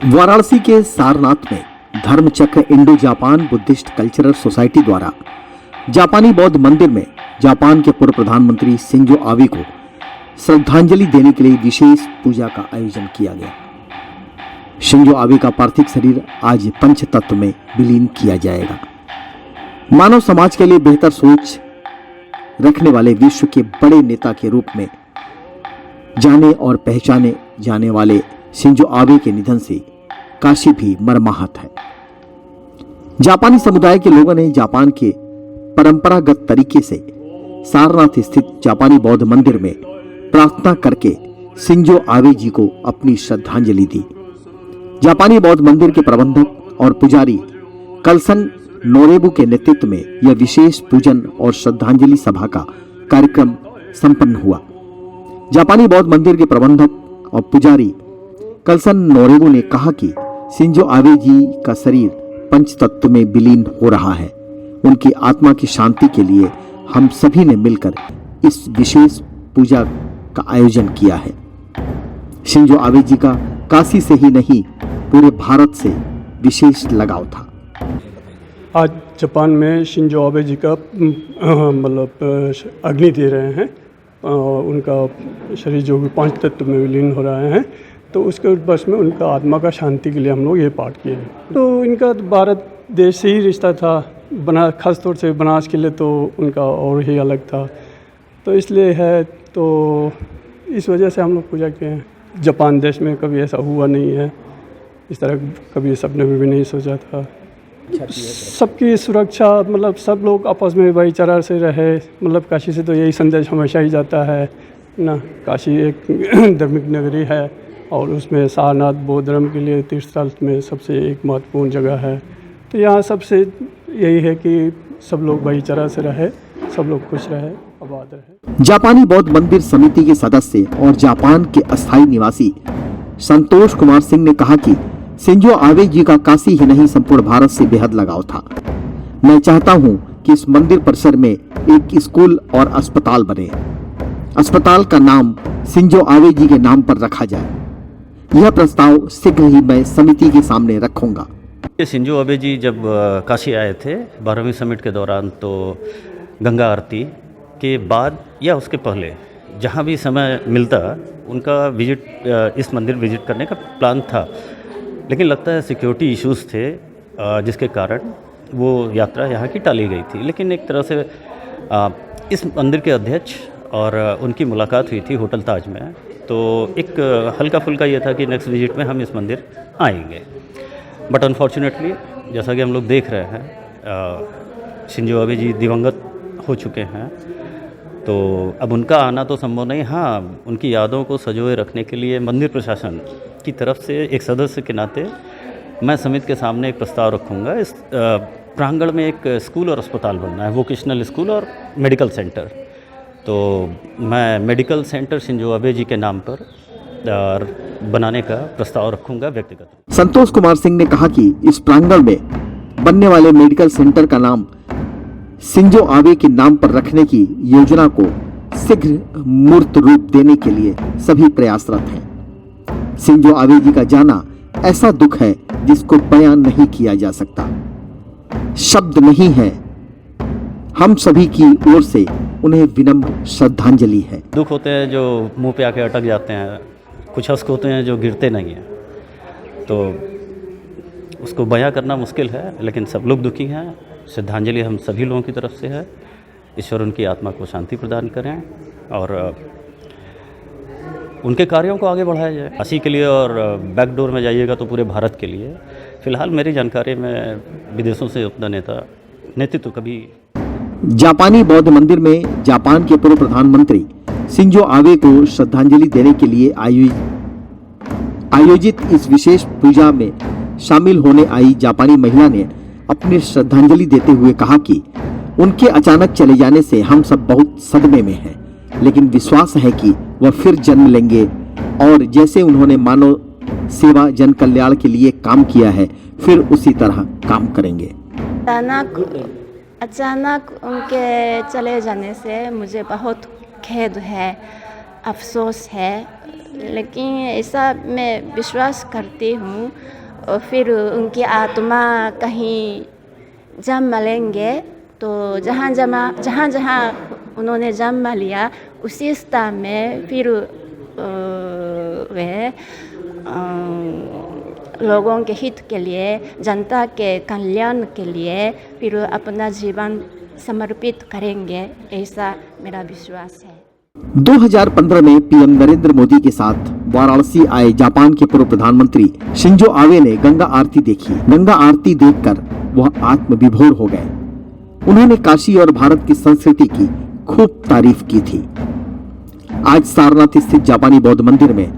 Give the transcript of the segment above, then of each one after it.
वाराणसी के सारनाथ में Dharmachakra Indo Japan Buddhist cultural society द्वारा जापानी बौद्ध मंदिर में जापान के पूर्व प्रधानमंत्री शिंजो आबे को श्रद्धांजलि देने के लिए विशेष पूजा का आयोजन किया गया। शिंजो आबे का पार्थिव शरीर आज पंच तत्व में विलीन किया जाएगा। मानव समाज के लिए बेहतर सोच रखने वाले विश्व के बड़े नेता के रूप में जाने और पहचाने जाने वाले शिंजो आबे के निधन से काशी भी मर्माहत है। जापानी समुदाय के लोगों ने जापान के परंपरागत तरीके से सारनाथ स्थित जापानी बौद्ध मंदिर में प्रार्थना करके शिंजो आबे जी को अपनी श्रद्धांजलि दी। जापानी बौद्ध मंदिर के प्रबंधक और पुजारी कल्सन नोरेबू के नेतृत्व में यह विशेष पूजन और श्रद्धांजलि सभा का कार्यक्रम संपन्न हुआ। जापानी बौद्ध मंदिर के प्रबंधक और पुजारी कल्सन नोरेबू ने कहा कि शिंजो आबे जी का शरीर पंच तत्व में विलीन हो रहा है। उनकी आत्मा की शांति के लिए हम सभी ने मिलकर इस विशेष पूजा का आयोजन किया है। शिंजो आबे जी का काशी से ही नहीं पूरे भारत से विशेष लगाव था। आज जापान में शिंजो आबे जी का मतलब अग्नि दे रहे हैं। उनका शरीर जो भी पांच तत्व में विलीन हो रहे हैं, तो उसके बस में उनका आत्मा का शांति के लिए हम लोग ये पाठ किए हैं। तो इनका भारत देश से ही रिश्ता था, खास तौर से बनारस के लिए तो उनका और ही अलग था, तो इसलिए है, तो इस वजह से हम लोग पूजा किए हैं। जापान देश में कभी ऐसा हुआ नहीं है, इस तरह कभी सपने में भी नहीं सोचा था। सबकी सुरक्षा, मतलब सब लोग आपस में भाईचारा से रहे। मतलब काशी से तो यही संदेश हमेशा ही जाता है ना। काशी एक धार्मिक नगरी है और उसमें सारनाथ बौद्ध धर्म के लिए तीर्थ स्थल में सबसे एक महत्वपूर्ण जगह है। तो यहाँ सबसे यही है कि सब लोग भाईचारा से रहे, सब लोग खुश रहे, आबाद रहे। जापानी बौद्ध मंदिर समिति के सदस्य और जापान के अस्थायी निवासी संतोष कुमार सिंह ने कहा कि शिंजो आबे जी का काशी ही नहीं संपूर्ण भारत से बेहद लगाव था। मैं चाहता हूं कि इस मंदिर परिसर में एक स्कूल और अस्पताल बने। अस्पताल का नाम शिंजो आबे जी के नाम पर रखा जाए। यह प्रस्ताव शीघ्र ही मैं समिति के सामने रखूंगा। शिंजो आबे जी जब काशी आए थे 12वीं समिट के दौरान, तो गंगा आरती के बाद या उसके पहले जहाँ भी समय मिलता उनका इस मंदिर विजिट करने का प्लान था, लेकिन लगता है सिक्योरिटी इश्यूज़ थे जिसके कारण वो यात्रा यहाँ की टाली गई थी। लेकिन एक तरह से इस मंदिर के अध्यक्ष और उनकी मुलाकात हुई थी होटल ताज में, तो एक हल्का फुल्का ये था कि नेक्स्ट विजिट में हम इस मंदिर आएंगे। बट अनफॉर्चुनेटली जैसा कि हम लोग देख रहे हैं, शिंजो आबे जी दिवंगत हो चुके हैं, तो अब उनका आना तो संभव नहीं। हाँ, उनकी यादों को संजोए रखने के लिए मंदिर प्रशासन की तरफ से एक सदस्य के नाते मैं समिति के सामने एक प्रस्ताव रखूँगा। इस प्रांगण में एक स्कूल और अस्पताल बनना है, वोकेशनल स्कूल और मेडिकल सेंटर। तो मैं मेडिकल सेंटर शिंजो आबे जी के नाम पर बनाने का प्रस्ताव रखूँगा व्यक्तिगत। संतोष कुमार सिंह ने कहा कि इस प्रांगण में बनने वाले मेडिकल सेंटर का नाम शिंजो आबे के नाम पर रखने की योजना को शीघ्र मूर्त रूप देने के लिए सभी प्रयासरत हैं। शिंजो आबे जी का जाना ऐसा दुख है जिसको बयान नहीं किया जा सकता, शब्द नहीं है। हम सभी की ओर से उन्हें विनम्र श्रद्धांजलि है। दुख होते हैं जो मुंह पे आके अटक जाते हैं, कुछ अश्क होते हैं जो गिरते नहीं हैं, तो उसको बयां करना मुश्किल है, लेकिन सब लोग दुखी हैं। श्रद्धांजलि हम सभी लोगों की तरफ से है। ईश्वर उनकी आत्मा को शांति प्रदान करें और उनके कार्यों को आगे बढ़ाया जाए। काशी के लिए और बैकडोर में जाइएगा तो पूरे भारत के लिए। फिलहाल मेरी जानकारी में विदेशों से उतना नेतृत्व कभी। जापानी बौद्ध मंदिर में जापान के पूर्व प्रधानमंत्री शिंजो आबे को श्रद्धांजलि देने के लिए आयोजित इस विशेष पूजा में शामिल होने आई जापानी महिला ने अपनी श्रद्धांजलि देते हुए कहा कि उनके अचानक चले जाने से हम सब बहुत सदमे में हैं, लेकिन विश्वास है कि वह फिर जन्म लेंगे और जैसे उन्होंने मानव सेवा जन कल्याण के लिए काम किया है, फिर उसी तरह काम करेंगे। अचानक उनके चले जाने से मुझे बहुत खेद है, अफसोस है। लेकिन ऐसा मैं विश्वास करती हूँ। और फिर उनकी आत्मा कहीं जन्म लेंगे तो जहाँ जहाँ उन्होंने जन्म लिया उसी स्थान में फिर वे लोगों के हित के लिए, जनता के कल्याण के लिए फिर अपना जीवन समर्पित करेंगे, ऐसा मेरा विश्वास है। 2015 में पीएम नरेंद्र मोदी के साथ वाराणसी आए जापान के पूर्व प्रधानमंत्री शिंजो आबे ने गंगा आरती देखी। गंगा आरती देखकर वह आत्मविभोर हो गए। उन्होंने काशी और भारत की संस्कृति की खूब तारीफ की थी। आज सारनाथ स्थित जापानी बौद्ध मंदिर में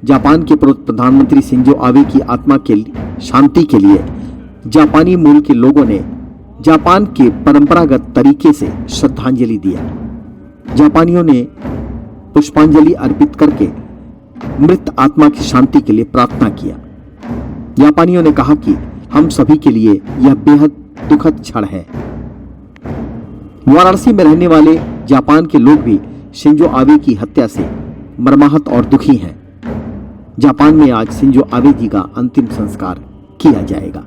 जापान के पूर्व प्रधानमंत्री शिंजो आबे की आत्मा के शांति के लिए जापानी मूल के लोगों ने जापान के परंपरागत तरीके से श्रद्धांजलि दिया। जापानियों ने पुष्पांजलि अर्पित करके मृत आत्मा की शांति के लिए प्रार्थना किया। जापानियों ने कहा कि हम सभी के लिए यह बेहद दुखद क्षण है। वाराणसी में रहने वाले जापान के लोग भी शिंजो आबे की हत्या से मर्माहत और दुखी हैं। जापान में आज शिंजो आबे जी का अंतिम संस्कार किया जाएगा।